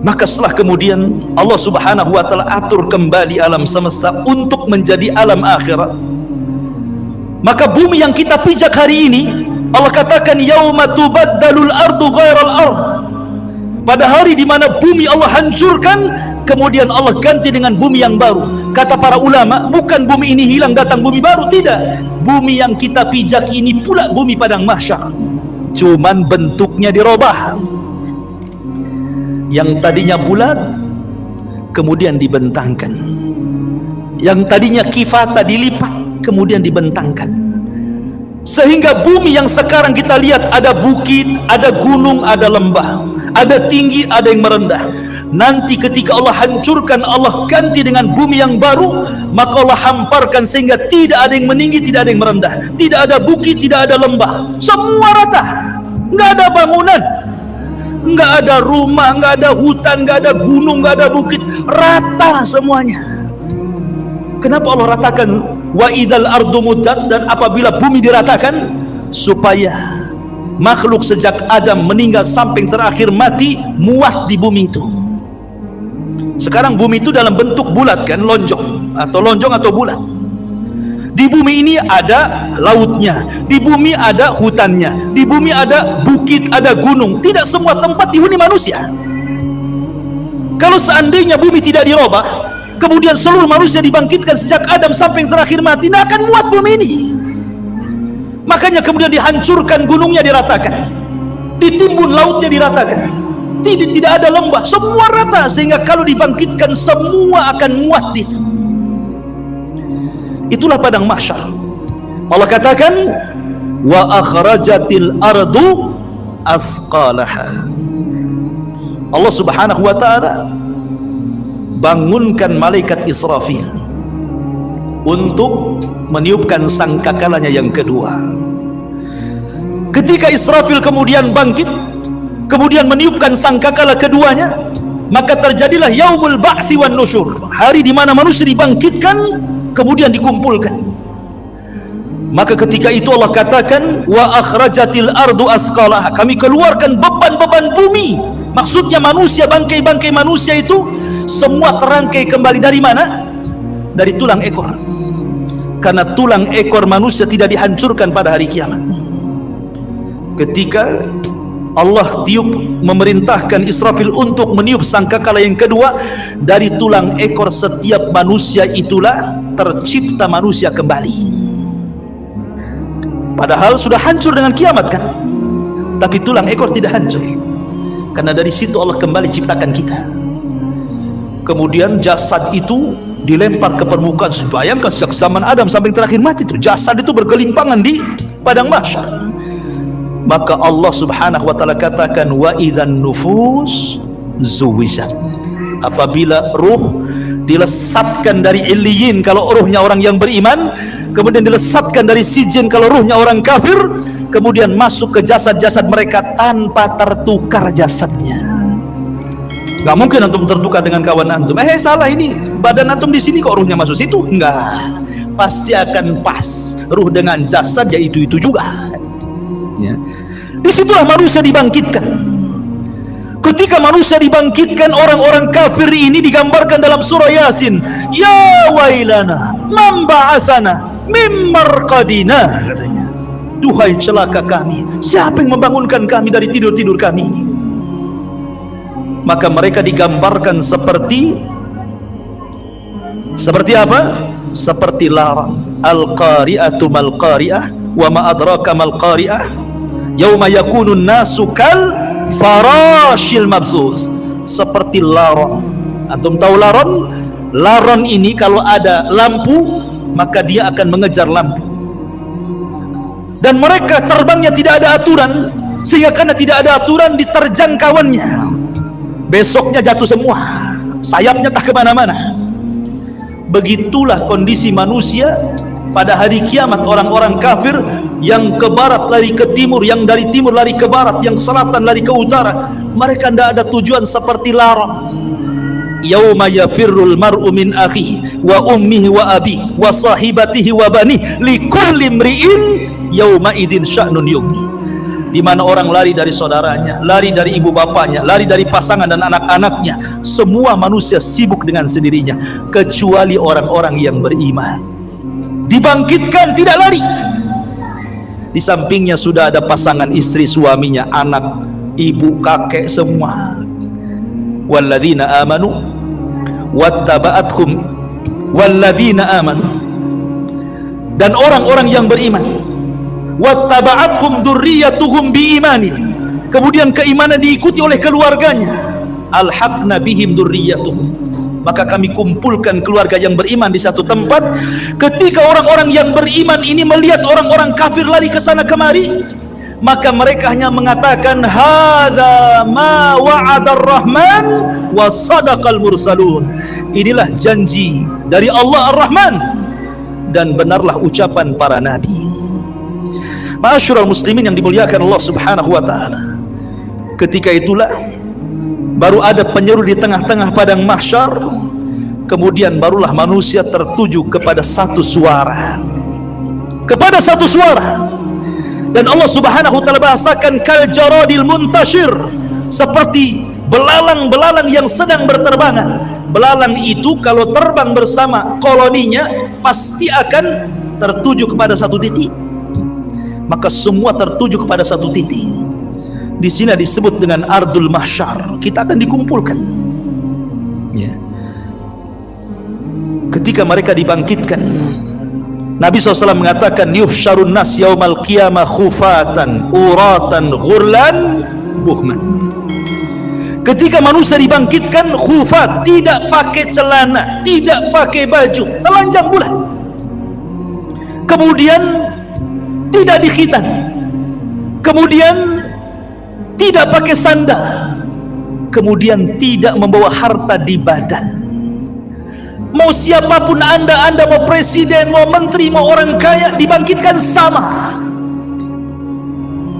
Maka setelah kemudian Allah subhanahu wa ta'ala atur kembali alam semesta untuk menjadi alam akhirat, maka bumi yang kita pijak hari ini, Allah katakan yauma tubaddalul ardu ghairal ardh, pada hari di mana bumi Allah hancurkan, kemudian Allah ganti dengan bumi yang baru. Kata para ulama, bukan bumi ini hilang datang bumi baru, tidak. Bumi yang kita pijak ini pula bumi padang mahsyar, cuman bentuknya dirubah. Yang tadinya bulat kemudian dibentangkan, yang tadinya kifata dilipat kemudian dibentangkan, sehingga bumi yang sekarang kita lihat ada bukit, ada gunung, ada lembah, ada tinggi, ada yang merendah. Nanti ketika Allah hancurkan, Allah ganti dengan bumi yang baru, maka Allah hamparkan sehingga tidak ada yang meninggi, tidak ada yang merendah, tidak ada bukit, tidak ada lembah, semua rata, nggak ada bangunan, nggak ada rumah, nggak ada hutan, nggak ada gunung, nggak ada bukit, rata semuanya. Kenapa Allah ratakan? Wa idzal ardu muddat, dan apabila bumi diratakan, supaya makhluk sejak Adam meninggal sampai terakhir mati muat di bumi itu. Sekarang bumi itu dalam bentuk bulat kan, lonjong atau bulat. Di bumi ini ada lautnya, di bumi ada hutannya, di bumi ada bukit, ada gunung. Tidak semua tempat dihuni manusia. Kalau seandainya bumi tidak dirubah, kemudian seluruh manusia dibangkitkan sejak Adam sampai yang terakhir mati, tidak akan muat bumi ini. Makanya kemudian dihancurkan, gunungnya diratakan, ditimbun lautnya diratakan, tidak ada lembah, semua rata, sehingga kalau dibangkitkan semua akan muat itu. Itulah padang mahsyar. Allah katakan wa akhrajatil ardu athqalaha. Allah subhanahu wa ta'ala bangunkan malaikat Israfil untuk meniupkan sangkakalanya yang kedua. Ketika Israfil kemudian bangkit, kemudian meniupkan sangkakala keduanya, maka terjadilah yaumul ba'thi wan nusyur, hari di mana manusia dibangkitkan kemudian dikumpulkan. Maka ketika itu Allah katakan wa akhrajatil ardu athqalaha, kami keluarkan beban-beban bumi. Maksudnya manusia, bangkai-bangkai manusia itu semua terangkai kembali dari mana? Dari tulang ekor. Karena tulang ekor manusia tidak dihancurkan pada hari kiamat. Ketika Allah tiup, memerintahkan Israfil untuk meniup sangkakala yang kedua, dari tulang ekor setiap manusia itulah tercipta manusia kembali. Padahal sudah hancur dengan kiamat kan, tapi tulang ekor tidak hancur, karena dari situ Allah kembali ciptakan kita. Kemudian jasad itu dilempar ke permukaan. Bayangkan sejak zaman Adam sampai terakhir mati itu jasad itu bergelimpangan di padang mahsyar. Maka Allah subhanahu wa ta'ala katakan wa idzan nufus zuwijat, apabila ruh dilesatkan dari illiyin kalau ruhnya orang yang beriman, kemudian dilesatkan dari sijin kalau ruhnya orang kafir, kemudian masuk ke jasad-jasad mereka tanpa tertukar jasadnya. Gak mungkin antum tertukar dengan kawan antum. Salah, ini badan antum di sini kok ruhnya masuk situ? Enggak, pasti akan pas ruh dengan jasad, ya itu juga. Ya. Disitulah manusia dibangkitkan. Ketika manusia dibangkitkan, orang-orang kafir ini digambarkan dalam surah Yasin, ya wailana man ba'atsana mim marqadina, katanya, duhai celaka kami, siapa yang membangunkan kami dari tidur-tidur kami ini. Maka mereka digambarkan seperti apa? Seperti larang. Al-qari'atu mal-qari'ah wa ma adraka mal-qari'ah yauma yakunun nasu kal farashil mabsus, seperti laron. Antum tahu laron? Laron ini kalau ada lampu maka dia akan mengejar lampu, dan mereka terbangnya tidak ada aturan, sehingga karena tidak ada aturan diterjang kawannya, besoknya jatuh semua, sayapnya tak kemana-mana. Begitulah kondisi manusia pada hari kiamat. Orang-orang kafir yang ke barat lari ke timur, yang dari timur lari ke barat, yang selatan lari ke utara, mereka tidak ada tujuan, seperti larang. Yauma yafirrul mar'u min akhihi wa ummihi wa abihi wa sahibatihi wa banihi likulli imri'in yauma idzin sya'nun yughni. di mana orang lari dari saudaranya, lari dari ibu bapaknya, lari dari pasangan dan anak-anaknya. Semua manusia sibuk dengan sendirinya, kecuali orang-orang yang beriman. Dibangkitkan, tidak lari. Di sampingnya sudah ada pasangan istri, suaminya, anak, ibu, kakek, semua. Walladzina amanu wattaba'athum walladzina amanu, dan orang-orang yang beriman, wattaba'athum dzurriyyatuhum biimanin, kemudian keimanan diikuti oleh keluarganya, alhaqna bihim dzurriyyatuhum, maka kami kumpulkan keluarga yang beriman di satu tempat. Ketika orang-orang yang beriman ini melihat orang-orang kafir lari ke sana kemari, maka mereka hanya mengatakan, hadza ma wa'adar rahman wa sadaqal mursalun, inilah janji dari Allah Ar-Rahman dan benarlah ucapan para nabi. Ma'asyiral muslimin yang dimuliakan Allah Subhanahu wa taala, ketika itulah baru ada penyeru di tengah-tengah padang mahsyar, kemudian barulah manusia tertuju kepada satu suara, kepada satu suara. Dan Allah Subhanahu wa taala bahasakan kal jaradil muntashir, seperti belalang-belalang yang sedang berterbangan. Belalang itu kalau terbang bersama koloninya pasti akan tertuju kepada satu titik. Maka semua tertuju kepada satu titik. Di sini disebut dengan ardul mahsyar. Kita akan dikumpulkan. Ya. Ketika mereka dibangkitkan, Nabi SAW mengatakan, yuhsyarun nas yaumal qiyamah khufatan uratan ghurlan buhman. Ketika manusia dibangkitkan khufat, tidak pakai celana, tidak pakai baju, telanjang bulat. Kemudian tidak dikhitan, kemudian tidak pakai sandal, kemudian tidak membawa harta di badan. Mau siapapun anda mau presiden, mau menteri, mau orang kaya, dibangkitkan sama.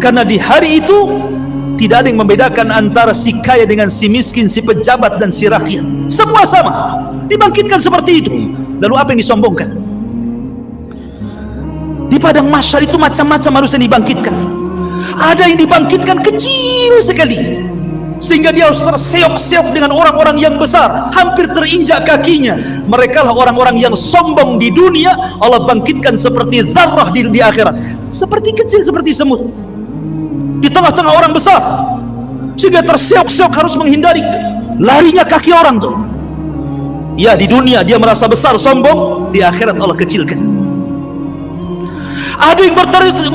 Karena di hari itu tidak ada yang membedakan antara si kaya dengan si miskin, si pejabat dan si rakyat. Semua sama, dibangkitkan seperti itu. Lalu apa yang disombongkan? Di padang mahsyar itu macam-macam manusia dibangkitkan. Ada yang dibangkitkan kecil sekali, sehingga dia harus terseok-seok dengan orang-orang yang besar, hampir terinjak kakinya. Mereka lah orang-orang yang sombong di dunia. Allah bangkitkan seperti zarrah di akhirat, seperti kecil, seperti semut di tengah-tengah orang besar, sehingga terseok-seok harus menghindari larinya kaki orang tuh. Ya, di dunia dia merasa besar, sombong, di akhirat Allah kecilkan. Ada yang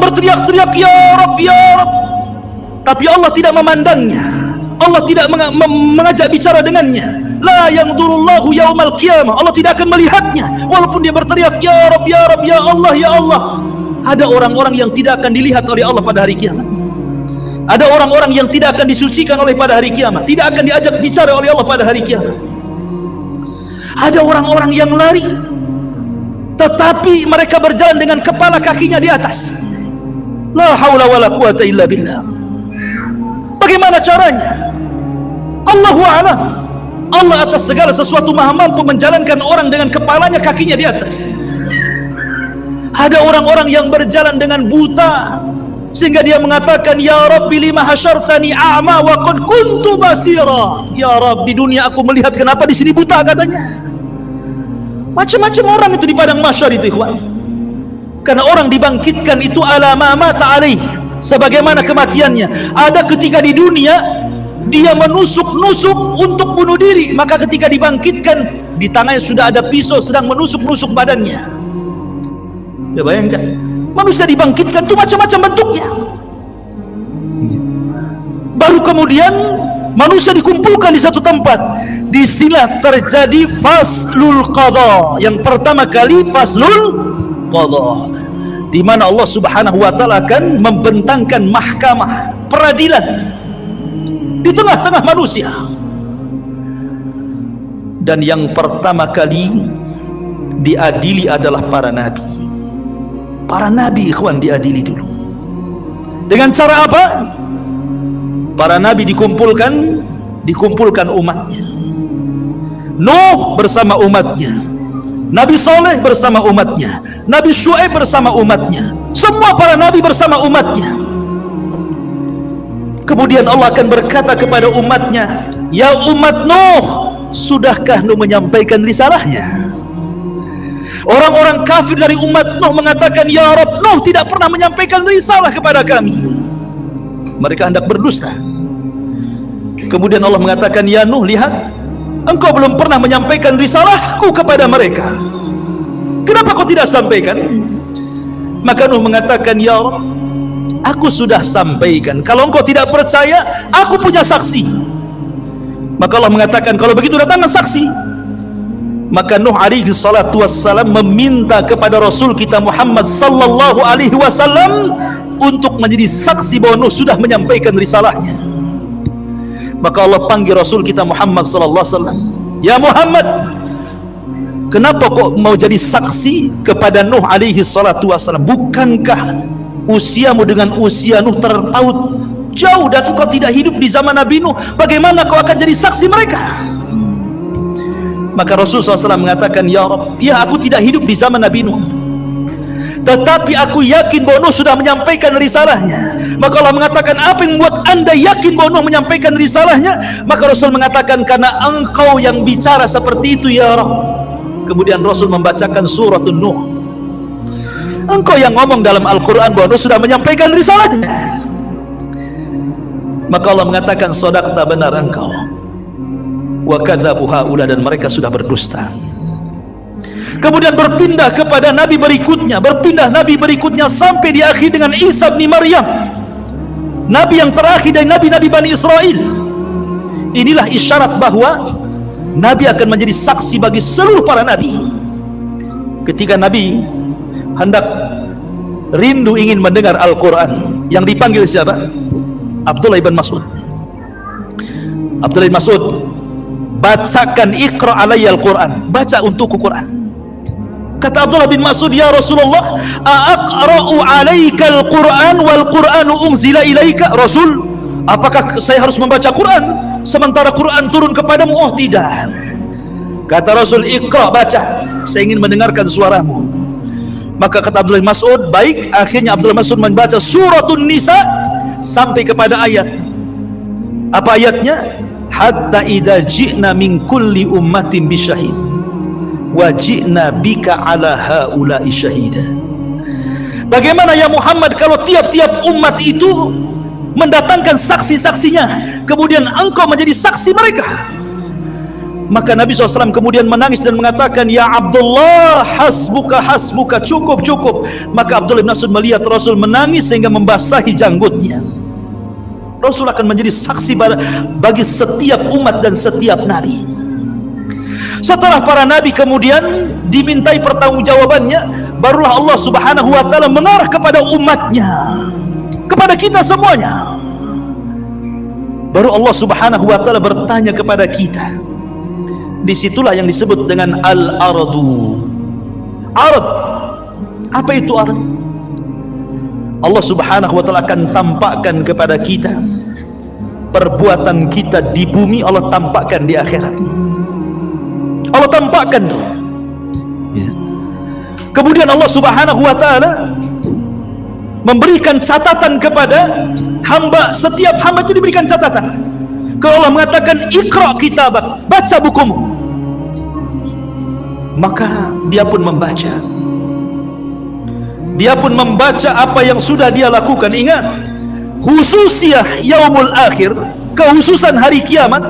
berteriak-teriak, ya Rabb, ya Rabb, tapi Allah tidak memandangnya. Allah tidak mengajak bicara dengannya. La yanzurullahu yaumal qiyamah, Allah tidak akan melihatnya walaupun dia berteriak ya Rabb, ya Rabb, ya Allah, ya Allah. Ada orang-orang yang tidak akan dilihat oleh Allah pada hari kiamat. Ada orang-orang yang tidak akan disucikan oleh pada hari kiamat, tidak akan diajak bicara oleh Allah pada hari kiamat. Ada orang-orang yang lari, tetapi mereka berjalan dengan kepala kakinya di atas. La haula wala quwata illa billah. Bagaimana caranya? Allahu a'lam. Allah atas segala sesuatu maha mampu menjalankan orang dengan kepalanya, kakinya di atas. Ada orang-orang yang berjalan dengan buta, sehingga dia mengatakan, ya Rabbi lima hasyartani a'ma wa qad kuntu basira. Ya Rabb, di dunia aku melihat, kenapa di sini buta, katanya. Macam-macam orang itu di padang mahsyar itu, ikhwan. Karena orang dibangkitkan itu ala ma mata alaih, sebagaimana kematiannya. Ada ketika di dunia dia menusuk-nusuk untuk bunuh diri, maka ketika dibangkitkan di tangannya sudah ada pisau sedang menusuk-nusuk badannya. Ya bayangkan, manusia dibangkitkan itu macam-macam bentuknya. Baru kemudian manusia dikumpulkan di satu tempat. Disinilah terjadi faslul qadha. Yang pertama kali faslul qadha, di mana Allah Subhanahu wa taala akan membentangkan mahkamah peradilan di tengah-tengah manusia. Dan yang pertama kali diadili adalah para nabi. Para nabi, ikhwan, diadili dulu. Dengan cara apa? Para nabi dikumpulkan umatnya. Nuh bersama umatnya, Nabi Saleh bersama umatnya, Nabi Syuaib bersama umatnya, semua para nabi bersama umatnya. Kemudian Allah akan berkata kepada umatnya, ya umat Nuh, sudahkah Nuh menyampaikan risalahnya? Orang-orang kafir dari umat Nuh mengatakan, ya Rabb, Nuh tidak pernah menyampaikan risalah kepada kami. Mereka hendak berdusta. Kemudian Allah mengatakan, ya Nuh, lihat, engkau belum pernah menyampaikan risalahku kepada mereka. Kenapa kau tidak sampaikan? Maka Nuh mengatakan, ya Rabb, aku sudah sampaikan. Kalau engkau tidak percaya, aku punya saksi. Maka Allah mengatakan, kalau begitu datanglah saksi. Maka Nuh alaihi salatu wassalam meminta kepada Rasul kita Muhammad sallallahu alaihi wasallam untuk menjadi saksi bahwa Nuh sudah menyampaikan risalahnya. Maka Allah panggil Rasul kita Muhammad sallallahu alaihi wasallam, ya Muhammad, kenapa kok mau jadi saksi kepada Nuh alaihi salatu wassalam? Bukankah usiamu dengan usia Nuh terpaut jauh dan engkau tidak hidup di zaman Nabi Nuh? Bagaimana kau akan jadi saksi mereka? Maka Rasulullah SAW mengatakan, ya Rabb, ya aku tidak hidup di zaman Nabi Nuh, tetapi aku yakin bahwa Nuh sudah menyampaikan risalahnya. Maka Allah mengatakan, apa yang membuat anda yakin bahwa Nuh menyampaikan risalahnya? Maka Rasul mengatakan, karena engkau yang bicara seperti itu ya Rabb. Kemudian Rasul membacakan surat Nuh. Engkau yang ngomong dalam Al-Quran bahwa Nuh sudah menyampaikan risalahnya. Maka Allah mengatakan, shadaqta, benar engkau. Wa kadzabu haula, dan mereka sudah berdusta. Kemudian berpindah kepada nabi berikutnya sampai di akhir dengan Isa bin Maryam, nabi yang terakhir dari nabi-nabi Bani Israel. Inilah isyarat bahwa nabi akan menjadi saksi bagi seluruh para nabi. Ketika nabi hendak rindu ingin mendengar Al-Quran, yang dipanggil siapa? Abdullah bin Mas'ud. Abdullah bin Mas'ud, bacakan, iqra alayya Al-Quran, baca untukku Quran. Kata Abdullah bin Mas'ud, ya Rasulullah, aqra'u alayka Al-Quran wal Quranu unzila ilaika? Rasul, apakah saya harus membaca Quran sementara Quran turun kepadamu? Oh tidak. Kata Rasul, iqra, baca, saya ingin mendengarkan suaramu. Maka kata Abdullah bin Mas'ud, baik. Akhirnya Abdullah bin Mas'ud membaca suratun Nisa sampai kepada ayat. Apa ayatnya? Hatta idza ji'na min kulli ummatin bisyahid wa ji'na bika ala haula'i syahida. Bagaimana ya Muhammad kalau tiap-tiap umat itu mendatangkan saksi-saksinya, kemudian engkau menjadi saksi mereka? Maka Nabi SAW kemudian menangis dan mengatakan, ya Abdullah, hasbuka, hasbuka, cukup, cukup. Maka Abdullah bin Mas'ud melihat Rasul menangis sehingga membasahi janggutnya. Rasul akan menjadi saksi bagi setiap umat dan setiap nabi. Setelah para nabi kemudian dimintai pertanggungjawabannya, barulah Allah Subhanahu wa ta'ala mengarah kepada umatnya, kepada kita semuanya. Baru Allah Subhanahu wa ta'ala bertanya kepada kita. Disitulah yang disebut dengan al-ardu. Ard, apa itu ard? Allah Subhanahu wa ta'ala akan tampakkan kepada kita perbuatan kita di bumi, Allah tampakkan di akhirat. Allah tampakkan tuh ya. Kemudian Allah Subhanahu wa ta'ala memberikan catatan kepada hamba. Setiap hamba itu diberikan catatan. Kalau Allah mengatakan iqra kitabak, baca bukumu, maka dia pun membaca. Dia pun membaca apa yang sudah dia lakukan. Ingat, khususiyah yaumul akhir, kehususan hari kiamat,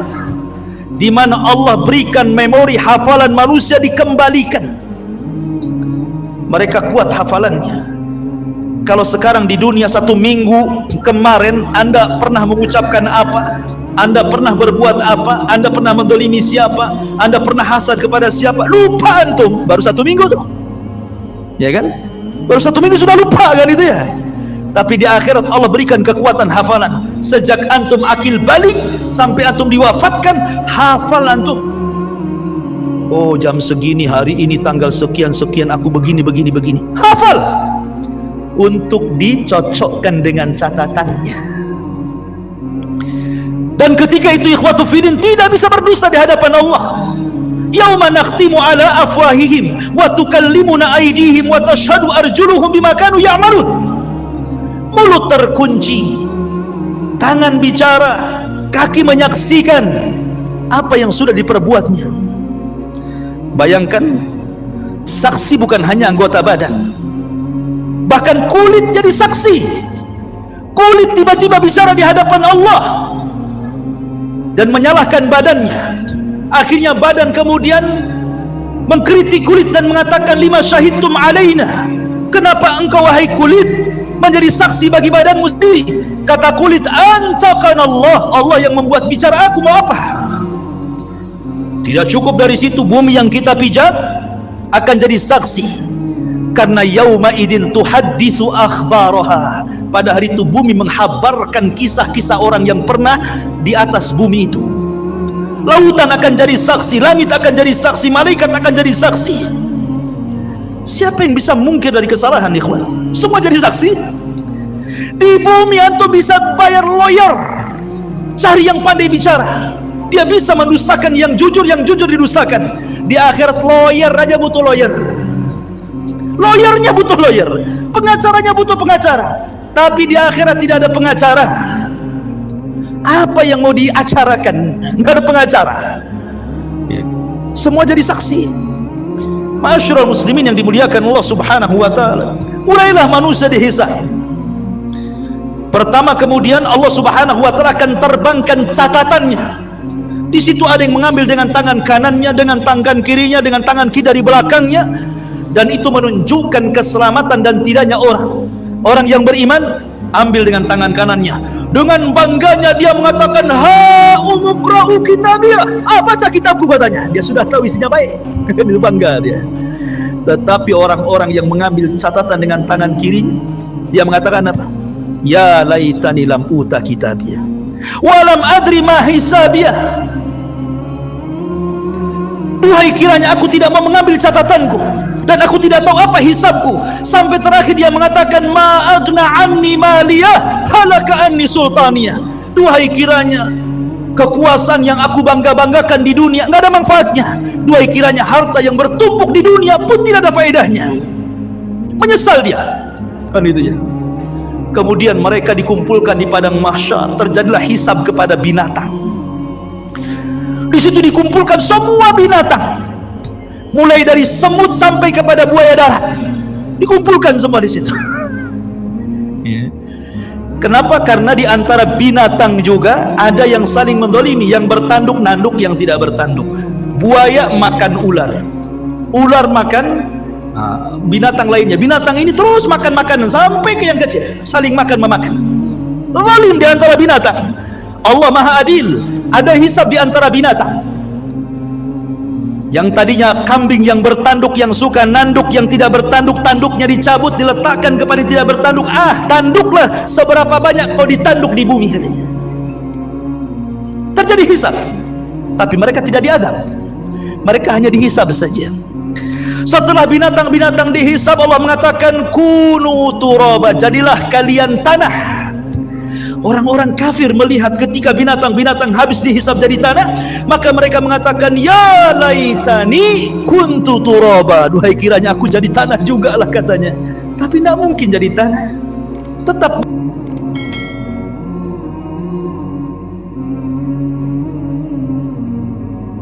di mana Allah berikan memori hafalan manusia dikembalikan. Mereka kuat hafalannya. Kalau sekarang di dunia 1 minggu kemarin Anda pernah mengucapkan apa, Anda pernah berbuat apa, Anda pernah mendolimi siapa, Anda pernah hasad kepada siapa, lupa antum. Baru 1 minggu tuh, ya kan? Baru 1 minggu sudah lupa kan itu ya. Tapi di akhirat Allah berikan kekuatan hafalan. Sejak antum akil balik sampai antum diwafatkan, hafal antum. Oh, jam segini hari ini tanggal sekian sekian aku begini begini begini. Hafal untuk dicocokkan dengan catatannya. Dan ketika itu ikhwatu fiddin tidak bisa berdusta di hadapan Allah. Yauma nakhtimu ala afwahihim wa tukallimuna aydihim wa tashhadu arjuluhum bima kanu ya'malun. Mulut terkunci, tangan bicara, kaki menyaksikan apa yang sudah diperbuatnya. Bayangkan, saksi bukan hanya anggota badan, bahkan kulit jadi saksi. Kulit tiba-tiba bicara di hadapan Allah dan menyalahkan badannya. Akhirnya badan kemudian mengkritik kulit dan mengatakan, lima syahidtum alaina, kenapa engkau wahai kulit menjadi saksi bagi badanmu sendiri? Kata kulit, antaqana Allah, Allah yang membuat bicara, aku mau apa? Tidak cukup dari situ, bumi yang kita pijat akan jadi saksi, karena yauma idin tuhadditsu akhbaraha, pada hari itu bumi menghabarkan kisah-kisah orang yang pernah di atas bumi itu. Lautan akan jadi saksi, langit akan jadi saksi, malaikat akan jadi saksi. Siapa yang bisa mungkir dari kesalahan, ikhwan? Semua jadi saksi. Di bumi antum bisa bayar lawyer, cari yang pandai bicara, dia bisa mendustakan yang jujur didustakan. Di akhirat lawyer aja butuh lawyer, lawyernya butuh lawyer, pengacaranya butuh pengacara. Tapi di akhirat tidak ada pengacara. Apa yang mau diacarakan? Nggak ada pengacara. Semua jadi saksi. Ma'asyiral muslimin yang dimuliakan Allah Subhanahu wa taala, mulailah manusia dihisab. Pertama, kemudian Allah Subhanahu wa taala akan terbangkan catatannya. Di situ ada yang mengambil dengan tangan kanannya, dengan tangan kirinya, dengan tangan kiri dari belakangnya, dan itu menunjukkan keselamatan dan tidaknya orang. Orang yang beriman ambil dengan tangan kanannya, dengan bangganya dia mengatakan, ha umqra'u kitabiyah, baca kitabku, katanya. Dia sudah tahu isinya baik. Dia bangga dia. Tetapi orang-orang yang mengambil catatan dengan tangan kiri, dia mengatakan apa? Ya laitani lam uta kitabiyah walam adri ma hisabiyah. Duhai kiranya aku tidak mau mengambil catatanku dan aku tidak tahu apa hisabku. Sampai terakhir dia mengatakan, ma agna anni maliyah halaka anni sultaniyah. Duhai kiranya kekuasaan yang aku bangga-banggakan di dunia nggak ada manfaatnya. Duhai kiranya harta yang bertumpuk di dunia pun tidak ada faedahnya. Menyesal dia, kan itu ya. Kemudian mereka dikumpulkan di padang mahsyar, terjadilah hisab kepada binatang. Di situ dikumpulkan semua binatang, mulai dari semut sampai kepada buaya darat, dikumpulkan semua di situ. Kenapa? Karena di antara binatang juga ada yang saling mendolimi, yang bertanduk nanduk, yang tidak bertanduk. Buaya makan ular, ular makan binatang lainnya. Binatang ini terus makan makanan sampai ke yang kecil, saling makan memakan. Zalim di antara binatang. Allah Maha Adil, ada hisab di antara binatang. Yang tadinya kambing yang bertanduk, yang suka nanduk, yang tidak bertanduk, tanduknya dicabut, diletakkan kepada yang tidak bertanduk. Tanduklah seberapa banyak kau ditanduk di bumi, katanya. Terjadi hisab, tapi mereka tidak diadab, mereka hanya dihisab saja. Setelah binatang-binatang dihisab, Allah mengatakan, kunu turaba, jadilah kalian tanah. Orang-orang kafir melihat ketika binatang-binatang habis dihisab jadi tanah, maka mereka mengatakan, ya laitani kuntu turaba, duhai kiranya aku jadi tanah juga lah, katanya. Tapi tidak mungkin jadi tanah, tetap